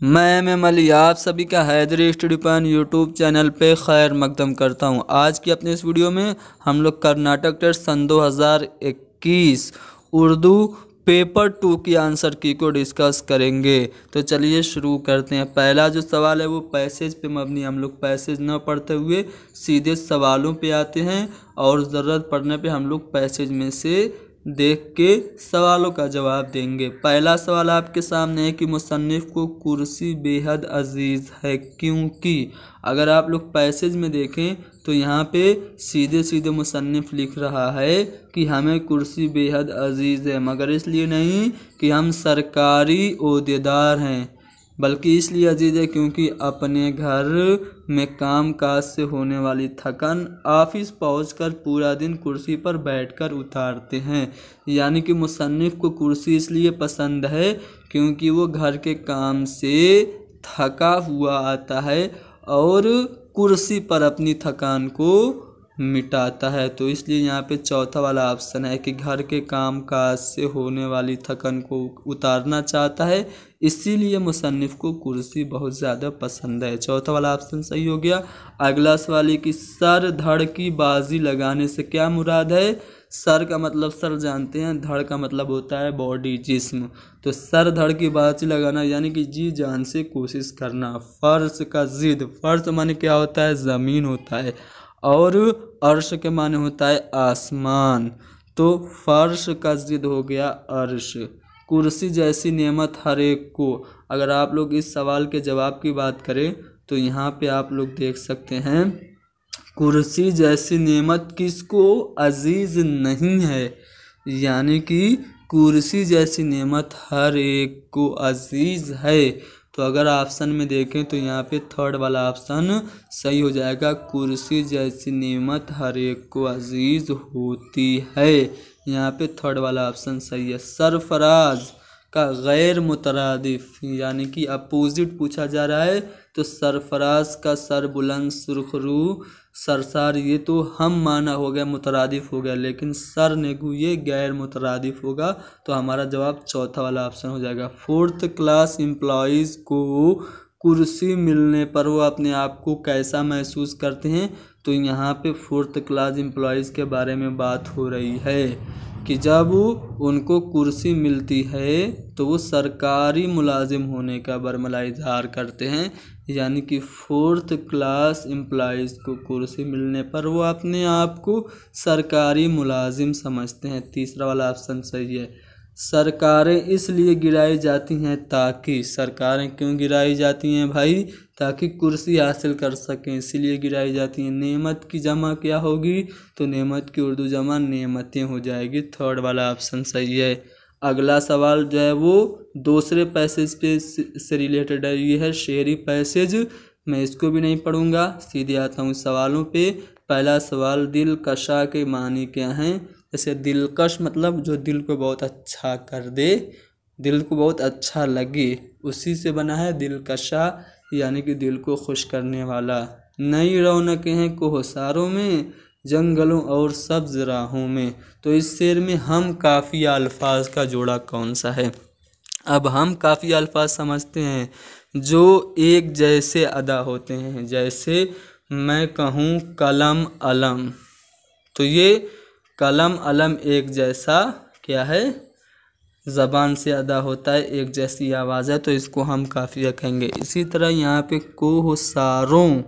मैं अली आप सभी का Haidari study point YouTube channel पे खैर मकदम करता हूँ। आज की अपने इस वीडियो में हम लोग कर्नाटक टेस्ट सन 2021 उर्दू पेपर 2 की आंसर की को डिस्कस करेंगे। तो चलिए शुरू करते हैं। पहला जो सवाल है वो पैसेज पे मबनी। हम लोग पैसेज न पढ़ते हुए सीधे सवालों पे आते हैं और ज़रूरत पड़ने पे हम लोग पैसेज में से देख के सवालों का जवाब देंगे। पहला सवाल आपके सामने है कि मुसन्निफ़ को कुर्सी बेहद अजीज़ है क्योंकि। अगर आप लोग पैसेज में देखें तो यहाँ पे सीधे सीधे मुसन्निफ़ लिख रहा है कि हमें कुर्सी बेहद अजीज़ है, मगर इसलिए नहीं कि हम सरकारी ओहदेदार हैं, बल्कि इसलिए अजीज़ है क्योंकि अपने घर में काम काज से होने वाली थकान ऑफिस पहुंचकर पूरा दिन कुर्सी पर बैठकर उतारते हैं। यानी कि मुसन्निफ़ को कुर्सी इसलिए पसंद है क्योंकि वो घर के काम से थका हुआ आता है और कुर्सी पर अपनी थकान को मिटाता है। तो इसलिए यहाँ पे चौथा वाला ऑप्शन है कि घर के काम काज से होने वाली थकान को उतारना चाहता है, इसीलिए मुसन्निफ़ को कुर्सी बहुत ज़्यादा पसंद है। चौथा वाला ऑप्शन सही हो गया। अगला सवाल है कि सर धड़ की बाजी लगाने से क्या मुराद है। सर का मतलब सर जानते हैं, धड़ का मतलब होता है बॉडी, जिस्म। तो सर धड़ की बाजी लगाना यानी कि जी जान से कोशिश करना। फर्श का जिद, फर्श माने क्या होता है, ज़मीन होता है, और अर्श के माने होता है आसमान। तो फर्श का जिद हो गया अर्श। कुर्सी जैसी नेमत हर एक को। अगर आप लोग इस सवाल के जवाब की बात करें तो यहाँ पे आप लोग देख सकते हैं कुर्सी जैसी नेमत किसको अजीज़ नहीं है, यानी कि कुर्सी जैसी नेमत हर एक को अजीज़ है। तो अगर ऑप्शन में देखें तो यहाँ पे थर्ड वाला ऑप्शन सही हो जाएगा। कुर्सी जैसी नेमत हर एक को अजीज़ होती है। यहाँ पे थर्ड वाला ऑप्शन सही है। सरफराज का गैर मुतरादिफ यानी कि अपोजिट पूछा जा रहा है, तो सरफराज का सर बुलंद सुरखरू सरसार ये तो हम माना हो गया, मुतरादिफ हो गया, लेकिन सर नेगू ये गैर मुतरादिफ होगा। तो हमारा जवाब चौथा वाला ऑप्शन हो जाएगा। 4th क्लास एम्प्लॉयज़ को कुर्सी मिलने पर वो अपने आप को कैसा महसूस करते हैं। तो यहाँ पे 4th क्लास एम्प्लॉयज़ के बारे में बात हो रही है कि जब उनको कुर्सी मिलती है तो वो सरकारी मुलाजिम होने का बरमला इजहार करते हैं। यानी कि 4th क्लास एम्प्लॉयज़ को कुर्सी मिलने पर वो अपने आप को सरकारी मुलाजिम समझते हैं। तीसरा वाला ऑप्शन सही है। सरकारें इसलिए गिराई जाती हैं ताकि। सरकारें क्यों गिराई जाती हैं भाई, ताकि कुर्सी हासिल कर सकें, इसीलिए गिराई जाती हैं। नेमत की जमा क्या होगी, तो नेमत की उर्दू जमा नेमतें हो जाएगी। थर्ड वाला ऑप्शन सही है। अगला सवाल जो है वो दूसरे पैसेज पे से रिलेटेड है, ये है शेरी पैसेज। मैं इसको भी नहीं पढ़ूंगा, सीधे आता हूँ सवालों पे। पहला सवाल, दिल कशा के मानी क्या हैं। जैसे दिलकश मतलब जो दिल को बहुत अच्छा कर दे, दिल को बहुत अच्छा लगे, उसी से बना है दिलकशा, यानी कि दिल को खुश करने वाला। नई रौनकें हैं कोहसारों में, जंगलों और सब्ज राहों में। तो इस शेर में हम काफ़िया अल्फाज का जोड़ा कौन सा है। अब हम काफ़िया अल्फाज समझते हैं जो एक जैसे अदा होते हैं। जैसे मैं कहूँ कलम अलम, तो ये कलम अलम एक जैसा क्या है, ज़बान से अदा होता है, एक जैसी आवाज़ है, तो इसको हम काफ़िया कहेंगे। इसी तरह यहाँ पे कोहसारों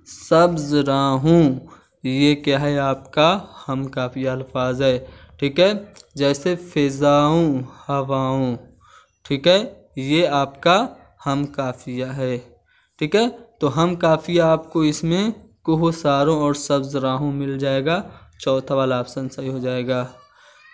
सब्ज राहों, ये क्या है आपका हम काफ़िया अल्फाज है। ठीक है। जैसे फ़िज़ाऊं हवाओं, ठीक है, ये आपका हम काफ़िया है। ठीक है। तो हम काफ़िया आपको इसमें कोहसारों और सब्ज राहों मिल जाएगा। चौथा वाला ऑप्शन सही हो जाएगा।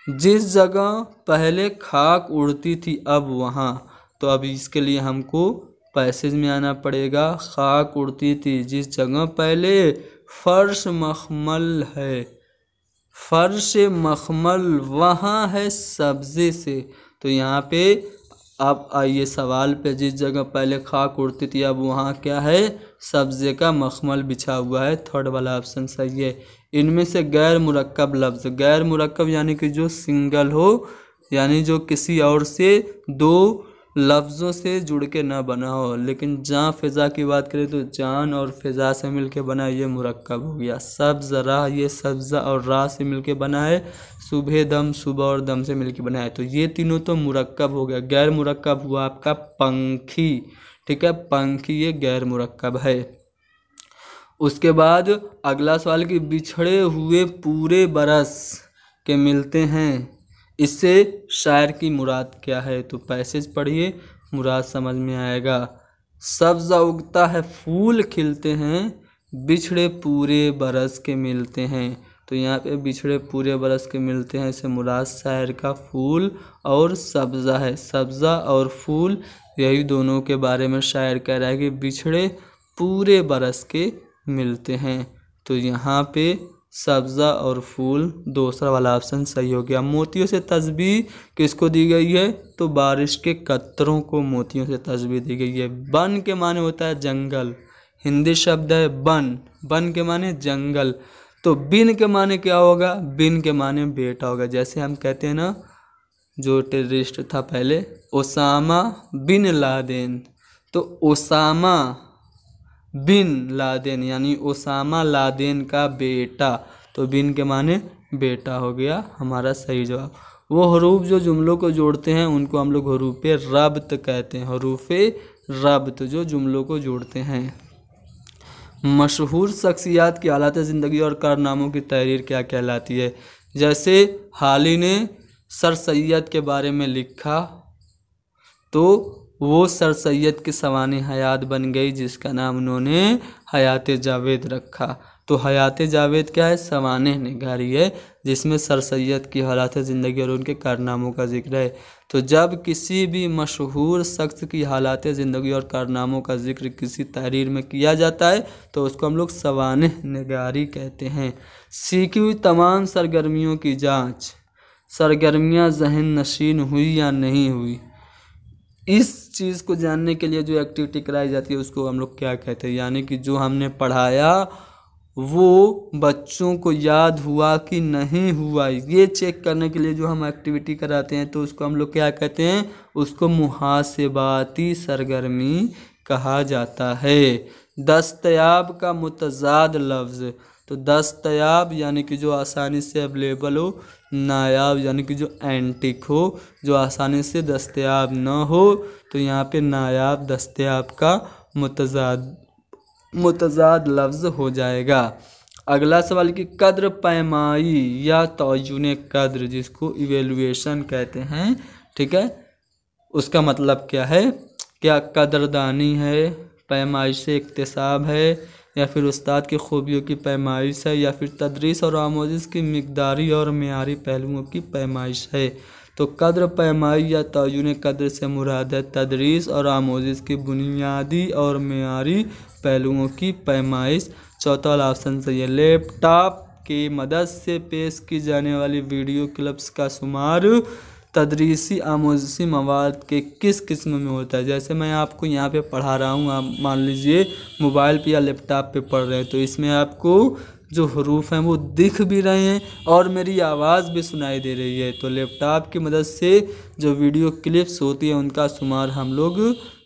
जिस जगह पहले खाक उड़ती थी अब वहाँ, तो अब इसके लिए हमको पैसेज में आना पड़ेगा। खाक उड़ती थी जिस जगह पहले फर्श मखमल है, फर्श मखमल वहाँ है सब्ज़े से। तो यहाँ पे अब आइए सवाल पे, जिस जगह पहले खाक उड़ती थी अब वहाँ क्या है, सब्ज़े का मखमल बिछा हुआ है। थर्ड वाला ऑप्शन सही है। इनमें से गैर मुरक्कब लफ्ज़, गैर मुरक्कब यानी कि जो सिंगल हो, यानी जो किसी और से दो लफ्ज़ों से जुड़ के ना बना हो। लेकिन जहाँ फ़िज़ा की बात करें तो जान और फ़िज़ा से मिलके बना ये मुरक्कब हो गया। सब्ज़ राह ये सब्ज़ा और राह से मिलके बना है। सुबह दम सुबह और दम से मिलके बना है। तो ये तीनों तो मुरक्कब हो गया। गैर मुरक्कब हुआ आपका पंखी, ठीक है, पंखी ये गैर मुरक्कब है। उसके बाद अगला सवाल कि बिछड़े हुए पूरे बरस के मिलते हैं, इससे शायर की मुराद क्या है? तो पैसेज पढ़िए, मुराद समझ में आएगा। सब्ज़ उगता है फूल खिलते हैं, बिछड़े पूरे बरस के मिलते हैं। तो यहाँ पे बिछड़े पूरे बरस के मिलते हैं, इससे मुराद शायर का फूल और सब्ज़ा है। सब्ज़ा और फूल यही दोनों के बारे में शायर कह रहा है कि बिछड़े पूरे बरस के मिलते हैं। तो यहाँ पे सब्ज़ा और फूल दूसरा वाला ऑप्शन सही हो गया। मोतियों से तस्बीह किसको दी गई है? तो बारिश के कतरों को मोतियों से तस्बीह दी गई है। बन के माने होता है जंगल, हिंदी शब्द है बन, बन के माने जंगल। तो बिन के माने क्या होगा? बिन के माने बेटा होगा। जैसे हम कहते हैं ना, जो टेररिस्ट था पहले ओसामा बिन लादेन, तो ओसामा बिन लादेन यानी ओसामा लादेन का बेटा। तो बिन के माने बेटा हो गया हमारा सही जवाब। वो हरूफ जो जुमलों को जोड़ते हैं उनको हम लोग हरूफ रब्त कहते हैं। हरूफ रब्त जो जुमलों को जोड़ते हैं। मशहूर शख्सियात की हालात ज़िंदगी और कारनामों की तहरीर क्या कहलाती है? जैसे हाली ने सर सैयद के बारे में लिखा, तो वो सर सैयद की सवाने हयात बन गई, जिसका नाम उन्होंने हयात जावेद रखा। तो हयात जावेद क्या है? सवाने निगारी है, जिसमें सर सैयद की हालात ज़िंदगी और उनके कारनामों का जिक्र है। तो जब किसी भी मशहूर शख्स की हालात ज़िंदगी और कारनामों का जिक्र किसी तहरीर में किया जाता है तो उसको हम लोग सवाने निगारी कहते हैं। सीखी हुई तमाम सरगर्मियों की जाँच, सरगर्मियाँ ज़हन नशीन हुई या नहीं हुई, इस चीज़ को जानने के लिए जो एक्टिविटी कराई जाती है उसको हम लोग क्या कहते हैं? यानी कि जो हमने पढ़ाया वो बच्चों को याद हुआ कि नहीं हुआ, ये चेक करने के लिए जो हम एक्टिविटी कराते हैं तो उसको हम लोग क्या कहते हैं? उसको मुहासिबाती सरगर्मी कहा जाता है। दस्तयाब का मुतज़ाद लफ्ज़, तो दस्तयाब यानी कि जो आसानी से अवेलेबल हो, नायाब यानी कि जो एंटिक हो, जो आसानी से दस्तयाब न हो, तो यहाँ पे नायाब दस्तयाब का मुतज़ाद लफ्ज़ हो जाएगा। अगला सवाल कि कद्र पैमाई या तौजुन कद्र, जिसको इवेलुएशन कहते हैं, ठीक है, उसका मतलब क्या है? क्या कदरदानी है, पैमाइश से इक्तिसाब है, या फिर उस्ताद की खूबियों की पैमाइश है, या फिर तदरीस और आमोज़िश की मिक़दारी और मेयारी पहलुओं की पैमाइश है? तो कद्र पैमाई या तौजुन कद्र से मुराद है तदरीस और आमोज़िश की बुनियादी और मेयारी पहलुओं की पैमाइश। चौथा वाला ऑप्शन सही है। लैपटॉप की मदद से पेश की जाने वाली वीडियो क्लिप्स का शुमार तदरीसी आमोज़ी मवाद के किस किस्म में होता है? जैसे मैं आपको यहाँ पे पढ़ा रहा हूँ, आप मान लीजिए मोबाइल पे या लैपटॉप पे पढ़ रहे हैं, तो इसमें आपको जो हरूफ हैं वो दिख भी रहे हैं और मेरी आवाज़ भी सुनाई दे रही है। तो लैपटॉप की मदद से जो वीडियो क्लिप्स होती है उनका शुमार हम लोग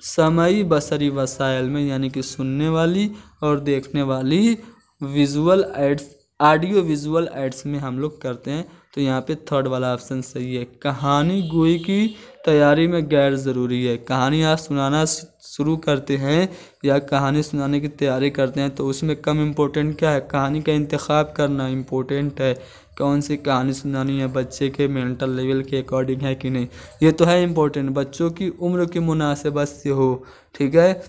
समई बसरी वसाइल में, यानी कि सुनने वाली और देखने वाली visual aids, audio visual aids में हम लोग करते हैं। तो यहाँ पे थर्ड वाला ऑप्शन सही है। कहानी गोई की तैयारी में गैर ज़रूरी है। कहानी आप सुनाना शुरू करते हैं या कहानी सुनाने की तैयारी करते हैं तो उसमें कम इम्पोर्टेंट क्या है? कहानी का इंतखाब करना इम्पोर्टेंट है। कौन सी कहानी सुनानी है, बच्चे के मेंटल लेवल के अकॉर्डिंग है कि नहीं, ये तो है इम्पोर्टेंट, बच्चों की उम्र की मुनासिबत से हो, ठीक है।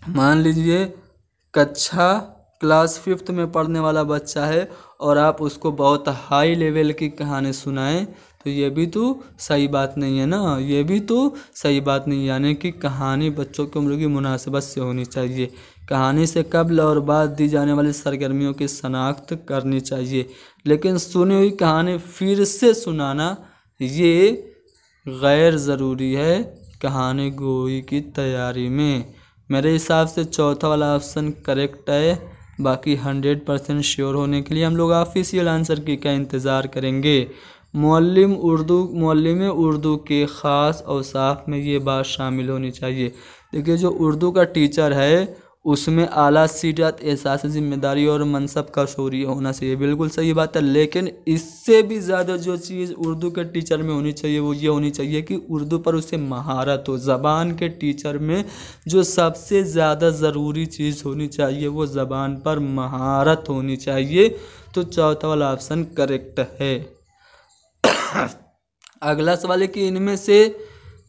मान लीजिए कक्षा क्लास 5th में पढ़ने वाला बच्चा है और आप उसको बहुत हाई लेवल की कहानी सुनाएं तो ये भी तो सही बात नहीं है ना, ये भी तो सही बात नहीं। यानी कि कहानी बच्चों की उम्र की मुनासिबत से होनी चाहिए। कहानी से कब्ल और बाद दी जाने वाली सरगर्मियों की शनाख्त करनी चाहिए, लेकिन सुनी हुई कहानी फिर से सुनाना ये गैर ज़रूरी है कहानी गोई की तैयारी में। मेरे हिसाब से चौथा वाला ऑप्शन करेक्ट है। बाकी 100% श्योर होने के लिए हम लोग ऑफिशियल आंसर की क्या इंतज़ार करेंगे। मुअल्लिम उर्दू के ख़ास औसाफ में ये बात शामिल होनी चाहिए। देखिए, जो उर्दू का टीचर है उसमें आला सीरत, एहसास ज़िम्मेदारी और मनसब का शौर्य होना चाहिए। बिल्कुल सही बात है। लेकिन इससे भी ज़्यादा जो चीज़ उर्दू के टीचर में होनी चाहिए वो ये होनी चाहिए कि उर्दू पर उसे महारत हो। ज़बान के टीचर में जो सबसे ज़्यादा ज़रूरी चीज़ होनी चाहिए वो ज़बान पर महारत होनी चाहिए। तो चौथा वाला ऑप्शन करेक्ट है। अगला सवाल है कि इनमें से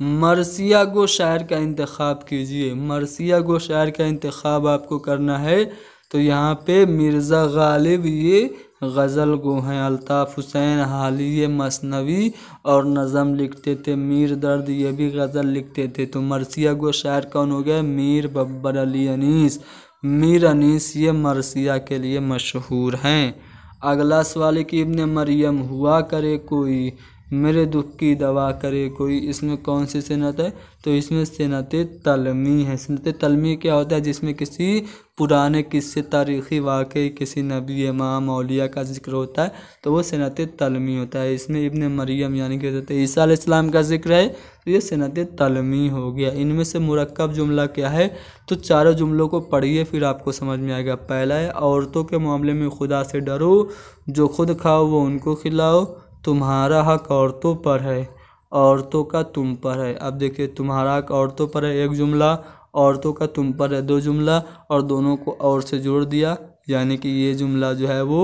मरसिया गो शायर का इंतखाब कीजिए। मरसिया गो शायर का इंतखाब आपको करना है। तो यहाँ पे मिर्ज़ा गालिब ये गज़ल गो हैं, अल्ताफ़ हुसैन हाली ये मसनवी और नज़म लिखते थे, मीर दर्द ये भी गज़ल लिखते थे। तो मरसिया गो शायर कौन हो गया? मीर बब्बर अली अनीस। मीर अनीस ये मरसिया के लिए मशहूर हैं। अगला सवाल है कि इब्ने मरियम हुआ करे कोई, मेरे दुख की दवा करे कोई। इसमें कौन सी सनत है? तो इसमें सनत तलमी है। सनत तलमी क्या होता है? जिसमें किसी पुराने किस्से, तारीख़ी वाक़ई, किसी नबी, इमाम, औलिया का जिक्र होता है, तो वो सनत तलमी होता है। इसमें इब्ने मरियम यानी कि हज़रत ईसा अलैहिस्सलाम का जिक्र है, तो ये सनत तलमी हो गया। इनमें से मुरक्कब जुमला क्या है? तो चारों जुमलों को पढ़िए फिर आपको समझ में आएगा। पहला है, औरतों के मामले में खुदा से डरो, जो खुद खाओ वो उनको खिलाओ, तुम्हारा हक औरतों पर है, औरतों का तुम पर है। अब देखिए, तुम्हारा हक औरतों पर है एक जुमला, औरतों का तुम पर है दो जुमला, और दोनों को और से जोड़ दिया, यानी कि ये जुमला जो है वो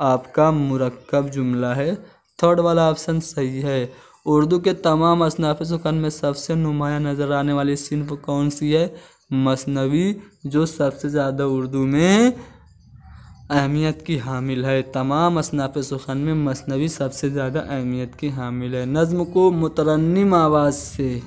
आपका मुरक्कब जुमला है। थर्ड वाला ऑप्शन सही है। उर्दू के तमाम असनाफ़ सुखन में सबसे नुमायाँ नज़र आने वाली सिन्फ कौन सी है? मसनवी, जो सबसे ज़्यादा उर्दू में अहमियत की हामिल है। तमाम असनाफ़ सुखन में मसनवी सबसे ज़्यादा अहमियत की हामिल है। नज़्म को मुतरन्निम आवाज़ से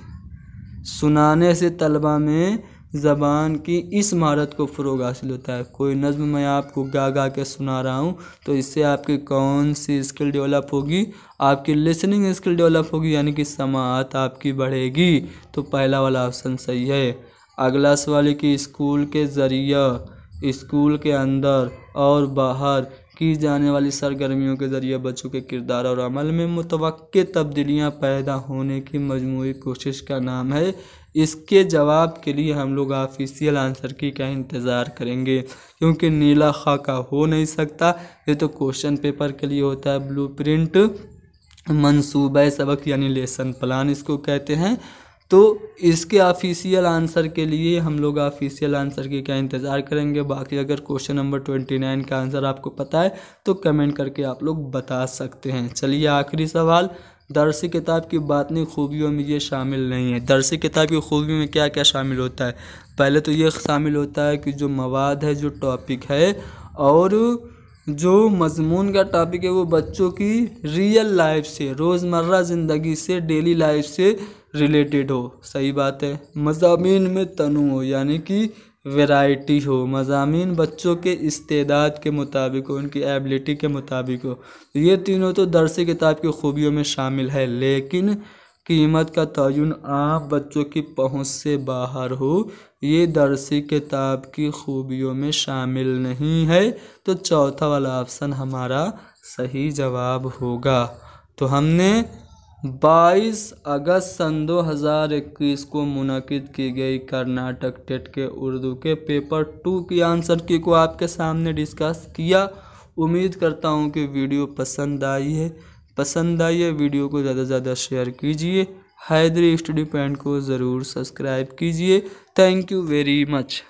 सुनाने से तलबा में ज़बान की इस महारत को फ़रोग़ हासिल होता है। कोई नज़्म मैं आपको गा गा के सुना रहा हूँ, तो इससे आपकी कौन सी स्किल डेवलप होगी? आपकी लिसनिंग स्किल डेवलप होगी, यानी कि समाअत आपकी बढ़ेगी। तो पहला वाला ऑप्शन सही है। अगला सवाल है कि स्कूल के ज़रिया, स्कूल के अंदर और बाहर की जाने वाली सरगर्मियों के ज़रिए बच्चों के किरदार और अमल में मुतवक्के तब्दीलियाँ पैदा होने की मजमूई कोशिश का नाम है। इसके जवाब के लिए हम लोग ऑफिशियल आंसर की का इंतज़ार करेंगे, क्योंकि नीला खाका हो नहीं सकता। ये तो क्वेश्चन पेपर के लिए होता है। ब्लूप्रिंट मंसूबा सबक यानी लेसन प्लान इसको कहते हैं। तो इसके ऑफिशियल आंसर के लिए हम लोग ऑफिशियल आंसर की क्या इंतज़ार करेंगे। बाकी अगर क्वेश्चन नंबर 29 का आंसर आपको पता है तो कमेंट करके आप लोग बता सकते हैं। चलिए, आखिरी सवाल, दरसी किताब की बातनी खूबियों में ये शामिल नहीं है। दरसी किताब की खूबियों में क्या क्या शामिल होता है? पहले तो ये शामिल होता है कि जो मवाद है, जो टॉपिक है, और जो मजमून का टॉपिक है वो बच्चों की रियल लाइफ से, रोज़मर्रा ज़िंदगी से, डेली लाइफ से रिलेटेड हो। सही बात है। मज़ामीन में तनु हो, यानी कि वैरायटी हो। मज़ामीन बच्चों के इस्तेदाद के मुताबिक हो, उनकी एबिलिटी के मुताबिक हो। ये तीनों तो दरसी किताब की खूबियों में शामिल है, लेकिन कीमत का तयन आप बच्चों की पहुंच से बाहर हो, ये दरसी किताब की खूबियों में शामिल नहीं है। तो चौथा वाला ऑप्शन हमारा सही जवाब होगा। तो हमने 22 अगस्त सन 2021 को मुनक़िद की गई कर्नाटक टेट के उर्दू के पेपर 2 की आंसर की को आपके सामने डिस्कस किया। उम्मीद करता हूँ कि वीडियो पसंद आई है। वीडियो को ज़्यादा से ज़्यादा शेयर कीजिए। हैदरी स्टडी पॉइंट को ज़रूर सब्सक्राइब कीजिए। Thank you very much.